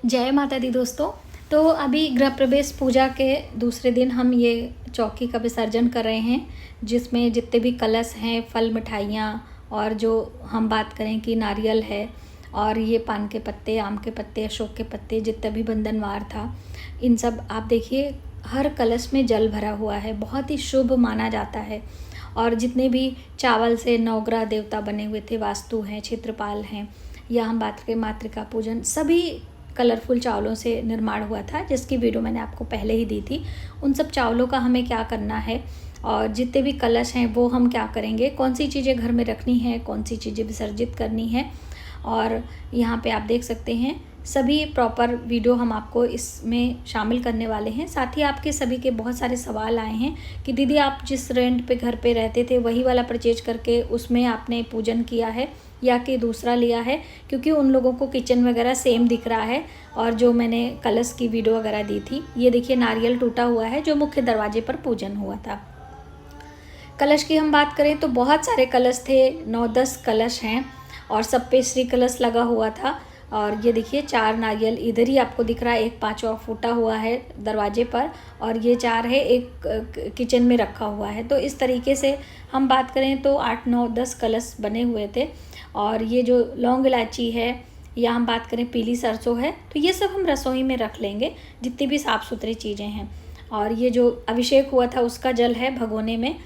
जय माता दी दोस्तों। तो अभी गृह प्रवेश पूजा के दूसरे दिन हम ये चौकी का विसर्जन कर रहे हैं, जिसमें जितने भी कलश हैं, फल मिठाइयाँ और जो हम बात करें कि नारियल है और ये पान के पत्ते, आम के पत्ते, अशोक के पत्ते, जितना भी बंधनवार था, इन सब आप देखिए हर कलश में जल भरा हुआ है। बहुत ही शुभ माना जाता है। और जितने भी चावल से नवग्रह देवता बने हुए थे, वास्तु हैं, क्षेत्रपाल हैं, या हम बात करें मातृका पूजन, सभी कलरफुल चावलों से निर्माण हुआ था, जिसकी वीडियो मैंने आपको पहले ही दी थी। उन सब चावलों का हमें क्या करना है और जितने भी कलश हैं वो हम क्या करेंगे, कौन सी चीज़ें घर में रखनी है, कौन सी चीज़ें विसर्जित करनी है, और यहाँ पे आप देख सकते हैं सभी प्रॉपर वीडियो हम आपको इसमें शामिल करने वाले हैं। साथ ही आपके सभी के बहुत सारे सवाल आए हैं कि दीदी आप जिस रेंट पे घर पे रहते थे वही वाला परचेज करके उसमें आपने पूजन किया है या कि दूसरा लिया है, क्योंकि उन लोगों को किचन वगैरह सेम दिख रहा है। और जो मैंने कलश की वीडियो वगैरह दी थी, ये देखिए नारियल टूटा हुआ है जो मुख्य दरवाजे पर पूजन हुआ था। कलश की हम बात करें तो बहुत सारे कलश थे, 9-10 कलश हैं और सब पे श्री कलश लगा हुआ था। और ये देखिए 4 नारियल इधर ही आपको दिख रहा है, एक 5वां फूटा हुआ है दरवाजे पर, और ये 4 है, एक किचन में रखा हुआ है। तो इस तरीके से हम बात करें तो 8, 9, 10 कलश बने हुए थे। और ये जो लौंग इलायची है, या हम बात करें पीली सरसों है, तो ये सब हम रसोई में रख लेंगे, जितनी भी साफ़ सुथरी चीज़ें हैं। और ये जो अभिषेक हुआ था उसका जल है भगोने में,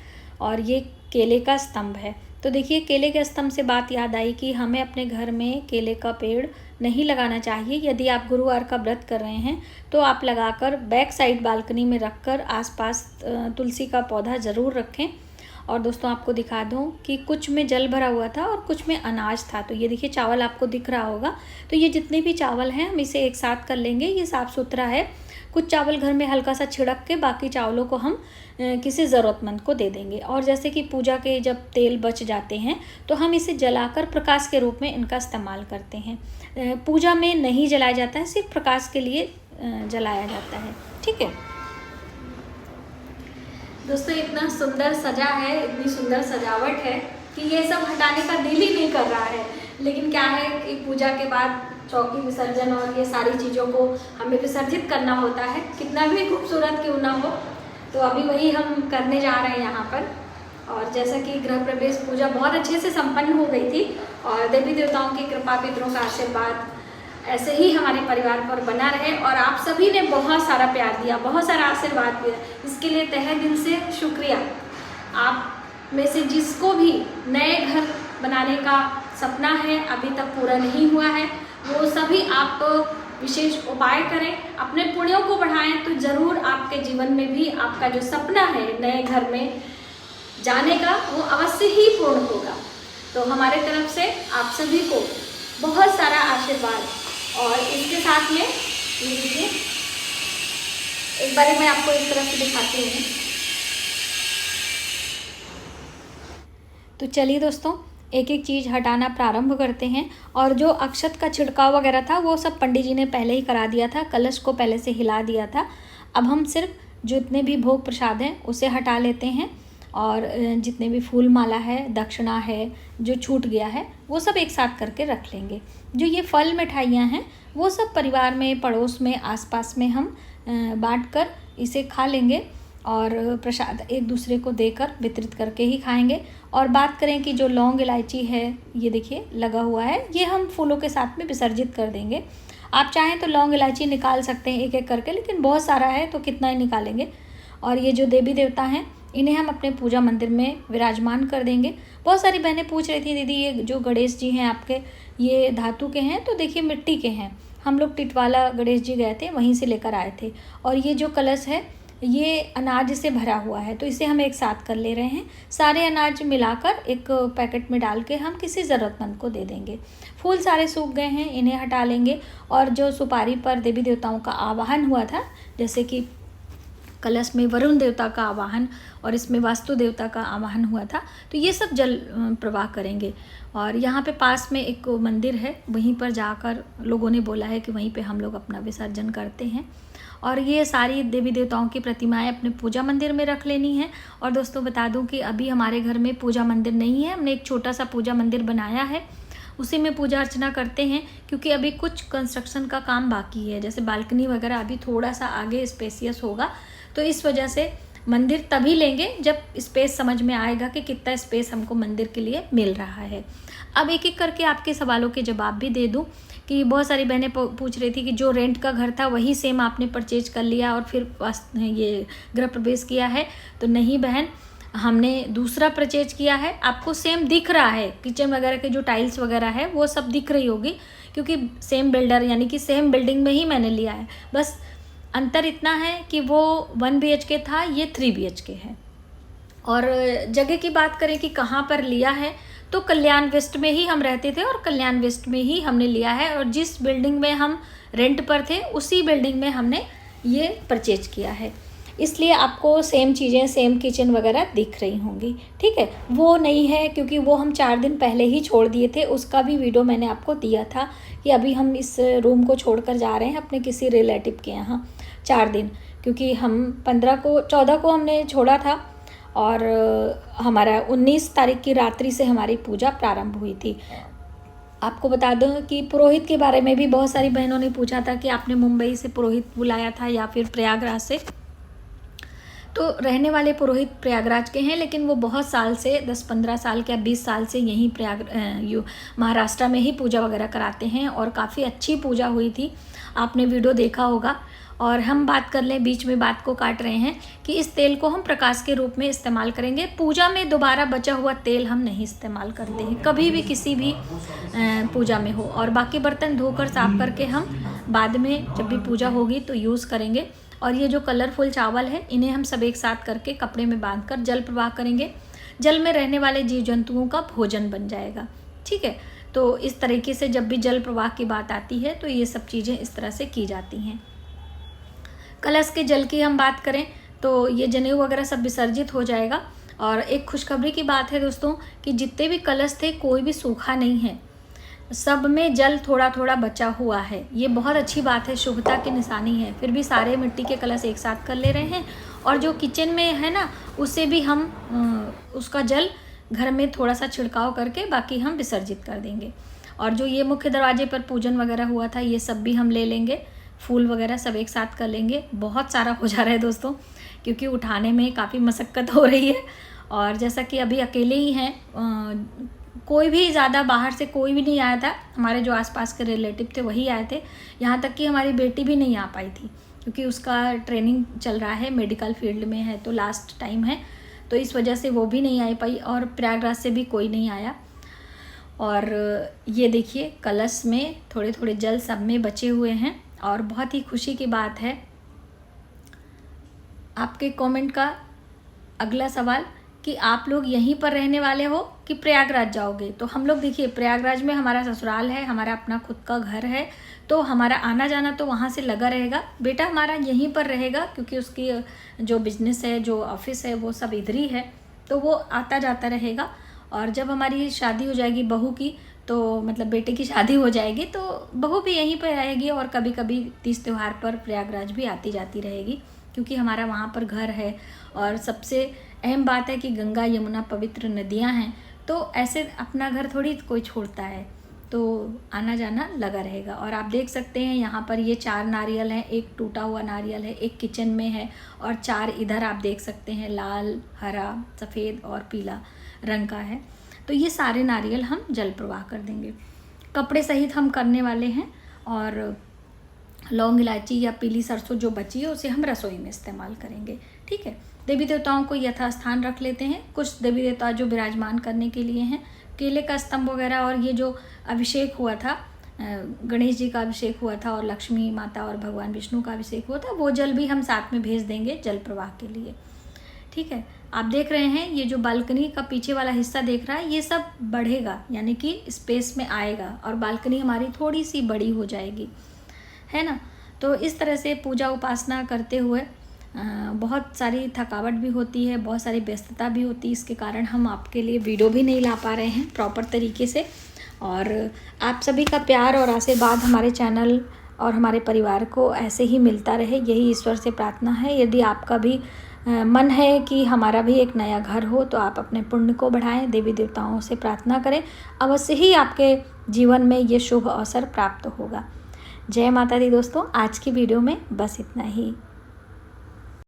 और ये केले का स्तंभ है। तो देखिए केले के स्तंभ से बात याद आई कि हमें अपने घर में केले का पेड़ नहीं लगाना चाहिए। यदि आप गुरुवार का व्रत कर रहे हैं तो आप लगाकर बैक साइड बालकनी में रखकर आसपास तुलसी का पौधा ज़रूर रखें। और दोस्तों आपको दिखा दूं कि कुछ में जल भरा हुआ था और कुछ में अनाज था। तो ये देखिए चावल आपको दिख रहा होगा। तो ये जितने भी चावल हैं हम इसे एक साथ कर लेंगे। ये साफ़ सुथरा है। कुछ चावल घर में हल्का सा छिड़क के बाकी चावलों को हम किसी ज़रूरतमंद को दे देंगे। और जैसे कि पूजा के जब तेल बच जाते हैं तो हम इसे जलाकर प्रकाश के रूप में इनका इस्तेमाल करते हैं। पूजा में नहीं जलाया जाता है, सिर्फ प्रकाश के लिए जलाया जाता है। ठीक है दोस्तों, इतना सुंदर सजा है, इतनी सुंदर सजावट है कि ये सब हटाने का दिल ही नहीं कर रहा है। लेकिन क्या है कि पूजा के बाद चौकी विसर्जन और ये सारी चीज़ों को हमें विसर्जित करना होता है, कितना भी खूबसूरत क्यों ना हो। तो अभी वही हम करने जा रहे हैं यहाँ पर। और जैसा कि गृह प्रवेश पूजा बहुत अच्छे से संपन्न हो गई थी, और देवी देवताओं की कृपा, पितरों का आशीर्वाद ऐसे ही हमारे परिवार पर बना रहे। और आप सभी ने बहुत सारा प्यार दिया, बहुत सारा आशीर्वाद दिया, इसके लिए तहे दिल से शुक्रिया। आप में से जिसको भी नए घर बनाने का सपना है, अभी तक पूरा नहीं हुआ है, वो सभी आप विशेष उपाय करें, अपने पुण्यों को बढ़ाएं, तो ज़रूर आपके जीवन में भी आपका जो सपना है नए घर में जाने का, वो अवश्य ही पूर्ण होगा। तो हमारे तरफ से आप सभी को बहुत सारा आशीर्वाद। और इसके साथ में ये देखिए, एक बार मैं आपको इस तरफ से दिखाती हूँ। तो चलिए दोस्तों, एक एक चीज़ हटाना प्रारंभ करते हैं। और जो अक्षत का छिड़काव वगैरह था वो सब पंडित जी ने पहले ही करा दिया था, कलश को पहले से हिला दिया था। अब हम सिर्फ जितने भी भोग प्रसाद हैं उसे हटा लेते हैं, और जितने भी फूल माला है, दक्षिणा है, जो छूट गया है, वो सब एक साथ करके रख लेंगे। जो ये फल मिठाइयाँ हैं वो सब परिवार में, पड़ोस में, आसपास में हम बांट कर इसे खा लेंगे, और प्रसाद एक दूसरे को देकर वितरित करके ही खाएंगे। और बात करें कि जो लौंग इलायची है, ये देखिए लगा हुआ है, ये हम फूलों के साथ में विसर्जित कर देंगे। आप चाहें तो लौंग इलायची निकाल सकते हैं एक एक करके, लेकिन बहुत सारा है तो कितना ही निकालेंगे। और ये जो देवी देवता हैं इन्हें हम अपने पूजा मंदिर में विराजमान कर देंगे। बहुत सारी बहनें पूछ रही थी दीदी ये जो गणेश जी हैं आपके, ये धातु के हैं? तो देखिए मिट्टी के हैं। हम लोग टिटवाला गणेश जी गए थे, वहीं से लेकर आए थे। और ये जो कलश है ये अनाज से भरा हुआ है, तो इसे हम एक साथ कर ले रहे हैं। सारे अनाज मिलाकर एक पैकेट में डाल के हम किसी ज़रूरतमंद को दे देंगे। फूल सारे सूख गए हैं, इन्हें हटा लेंगे। और जो सुपारी पर देवी देवताओं का आवाहन हुआ था, जैसे कि कलश में वरुण देवता का आवाहन और इसमें वास्तु देवता का आवाहन हुआ था, तो ये सब जल प्रवाह करेंगे। और यहाँ पे पास में एक मंदिर है, वहीं पर जाकर लोगों ने बोला है कि वहीं पे हम लोग अपना विसर्जन करते हैं। और ये सारी देवी देवताओं की प्रतिमाएं अपने पूजा मंदिर में रख लेनी है। और दोस्तों बता दूं कि अभी हमारे घर में पूजा मंदिर नहीं है, हमने एक छोटा सा पूजा मंदिर बनाया है, उसी में पूजा अर्चना करते हैं, क्योंकि अभी कुछ कंस्ट्रक्शन का काम बाकी है, जैसे बालकनी वगैरह अभी थोड़ा सा आगे स्पेसियस होगा, तो इस वजह से मंदिर तभी लेंगे जब स्पेस समझ में आएगा कि कितना स्पेस हमको मंदिर के लिए मिल रहा है। अब एक एक करके आपके सवालों के जवाब भी दे दूं कि बहुत सारी बहनें पूछ रही थी कि जो रेंट का घर था वही सेम आपने परचेज कर लिया और फिर ये गृह प्रवेश किया है। तो नहीं बहन, हमने दूसरा परचेज किया है। आपको सेम दिख रहा है, किचन वगैरह के जो टाइल्स वगैरह है वो सब दिख रही होगी, क्योंकि सेम बिल्डर यानी कि सेम बिल्डिंग में ही मैंने लिया है। बस अंतर इतना है कि वो 1 BHK था, ये 3 BHK है। और जगह की बात करें कि कहाँ पर लिया है, तो कल्याण वेस्ट में ही हम रहते थे और कल्याण वेस्ट में ही हमने लिया है, और जिस बिल्डिंग में हम रेंट पर थे उसी बिल्डिंग में हमने ये परचेज किया है। इसलिए आपको सेम चीज़ें, सेम किचन वगैरह दिख रही होंगी, ठीक है। वो नहीं है क्योंकि वो हम 4 दिन पहले ही छोड़ दिए थे, उसका भी वीडियो मैंने आपको दिया था कि अभी हम इस रूम को छोड़कर जा रहे हैं अपने किसी रिलेटिव के यहाँ 4 दिन, क्योंकि हम 14 को हमने छोड़ा था और हमारा 19 तारीख की रात्रि से हमारी पूजा प्रारंभ हुई थी। आपको बता दूं कि पुरोहित के बारे में भी बहुत सारी बहनों ने पूछा था कि आपने मुंबई से पुरोहित बुलाया था या फिर प्रयागराज से। तो रहने वाले पुरोहित प्रयागराज के हैं, लेकिन वो बहुत साल से 10-15 साल के 20 साल से यहीं महाराष्ट्र में ही पूजा वगैरह कराते हैं, और काफ़ी अच्छी पूजा हुई थी, आपने वीडियो देखा होगा। और हम बात कर लें, बीच में बात को काट रहे हैं कि इस तेल को हम प्रकाश के रूप में इस्तेमाल करेंगे। पूजा में दोबारा बचा हुआ तेल हम नहीं इस्तेमाल करते हैं कभी भी, किसी भी पूजा में हो। और बाकी बर्तन धोकर साफ करके हम बाद में जब भी पूजा होगी तो यूज़ करेंगे। और ये जो कलरफुल चावल है, इन्हें हम सब एक साथ करके कपड़े में बांधकर जल प्रवाह करेंगे। जल में रहने वाले जीव जंतुओं का भोजन बन जाएगा, ठीक है। तो इस तरीके से जब भी जल प्रवाह की बात आती है तो ये सब चीज़ें इस तरह से की जाती हैं। कलश के जल की हम बात करें तो ये जनेऊ वगैरह सब विसर्जित हो जाएगा। और एक खुशखबरी की बात है दोस्तों कि जितने भी कलश थे कोई भी सूखा नहीं है, सब में जल थोड़ा थोड़ा बचा हुआ है। ये बहुत अच्छी बात है, शुभता की निशानी है। फिर भी सारे मिट्टी के कलश एक साथ कर ले रहे हैं, और जो किचन में है ना, उससे भी हम उसका जल घर में थोड़ा सा छिड़काव करके बाकी हम विसर्जित कर देंगे। और जो ये मुख्य दरवाजे पर पूजन वगैरह हुआ था, ये सब भी हम ले लेंगे, फूल वगैरह सब एक साथ कर लेंगे। बहुत सारा हो जा रहा है दोस्तों, क्योंकि उठाने में काफ़ी मशक्क़त हो रही है। और जैसा कि अभी अकेले ही हैं, कोई भी ज़्यादा बाहर से कोई भी नहीं आया था, हमारे जो आसपास के रिलेटिव थे वही आए थे। यहाँ तक कि हमारी बेटी भी नहीं आ पाई थी, क्योंकि उसका ट्रेनिंग चल रहा है, मेडिकल फील्ड में है, तो लास्ट टाइम है, तो इस वजह से वो भी नहीं आ पाई। और प्रयागराज से भी कोई नहीं आया। और ये देखिए, कलश में थोड़े थोड़े जल सब में बचे हुए हैं। और बहुत ही खुशी की बात है आपके कमेंट का अगला सवाल कि आप लोग यहीं पर रहने वाले हो कि प्रयागराज जाओगे। तो हम लोग देखिए, प्रयागराज में हमारा ससुराल है, हमारा अपना खुद का घर है, तो हमारा आना जाना तो वहाँ से लगा रहेगा। बेटा हमारा यहीं पर रहेगा, क्योंकि उसकी जो बिजनेस है, जो ऑफिस है, वो सब इधर ही है, तो वो आता जाता रहेगा। और जब हमारी शादी हो जाएगी बहू की, तो मतलब बेटे की शादी हो जाएगी, तो बहू भी यहीं पर रहेगी, और कभी कभी तीज त्यौहार पर प्रयागराज भी आती जाती रहेगी, क्योंकि हमारा वहाँ पर घर है। और सबसे अहम बात है कि गंगा यमुना पवित्र नदियाँ हैं, तो ऐसे अपना घर थोड़ी कोई छोड़ता है, तो आना जाना लगा रहेगा। और आप देख सकते हैं यहाँ पर ये 4 नारियल हैं, एक टूटा हुआ नारियल है, एक किचन में है, और 4 इधर आप देख सकते हैं, लाल, हरा, सफ़ेद और पीला रंग का है। तो ये सारे नारियल हम जल प्रवाह कर देंगे। कपड़े सहित हम करने वाले हैं। और लौंग, इलायची या पीली सरसों जो बची है उसे हम रसोई में इस्तेमाल करेंगे, ठीक है। देवी देवताओं को यथास्थान रख लेते हैं। कुछ देवी देवता जो विराजमान करने के लिए हैं, केले का स्तंभ वगैरह, और ये जो अभिषेक हुआ था, गणेश जी का अभिषेक हुआ था और लक्ष्मी माता और भगवान विष्णु का अभिषेक हुआ था, वो जल भी हम साथ में भेज देंगे जल प्रवाह के लिए, ठीक है। आप देख रहे हैं ये जो बालकनी का पीछे वाला हिस्सा देख रहा है, ये सब बढ़ेगा, यानी कि स्पेस में आएगा, और बालकनी हमारी थोड़ी सी बड़ी हो जाएगी, है ना। तो इस तरह से पूजा उपासना करते हुए बहुत सारी थकावट भी होती है, बहुत सारी व्यस्तता भी होती है, इसके कारण हम आपके लिए वीडियो भी नहीं ला पा रहे हैं प्रॉपर तरीके से। और आप सभी का प्यार और आशीर्वाद हमारे चैनल और हमारे परिवार को ऐसे ही मिलता रहे, यही ईश्वर से प्रार्थना है। यदि आपका भी मन है कि हमारा भी एक नया घर हो, तो आप अपने पुण्य को बढ़ाएं, देवी देवताओं से प्रार्थना करें, अवश्य ही आपके जीवन में ये शुभ अवसर प्राप्त होगा। जय माता दी दोस्तों, आज की वीडियो में बस इतना ही।